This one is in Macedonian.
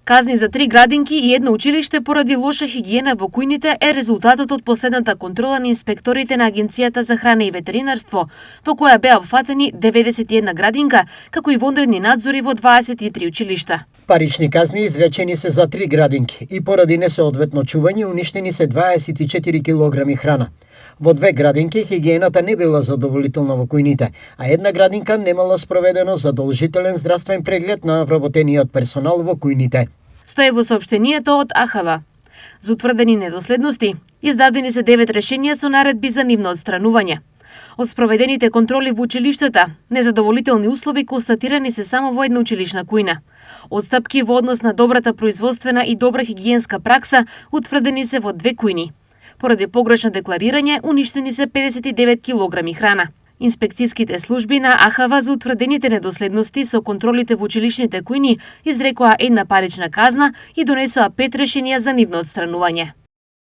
Казни за 3 градинки и едно училиште поради лоша хигиена во кујните е резултатот од последната контрола на инспекторите на Агенцијата за храна и ветеринарство, во која беа опфатени 91 градинка, како и вонредни надзори во 23 училишта. Парични казни изречени се за 3 градинки и поради несоодветно чување уништени се 24 килограми храна. Во 2 градинки хигиената не била задоволителна во кујните, а една градинка немала спроведено задолжителен здравствен преглед на вработениот персонал во кујните. Стои во соопштението од АХВ. За утврдени недоследности, издадени се 9 решенија со наредби за нивно отстранување. Од спроведените контроли во училиштата, незадоволителни услови констатирани се само во една училишна кујна. Отстапки во однос на добрата производствена и добра хигиенска пракса утврдени се во 2 кујни. Поради погрешно декларирање, уништени се 59 килограми храна. Инспекцијските служби на АХВ за утврдените недоследности со контролите во училишните кујни изрекоа една парична казна и донесоа 5 решенија за нивно отстранување.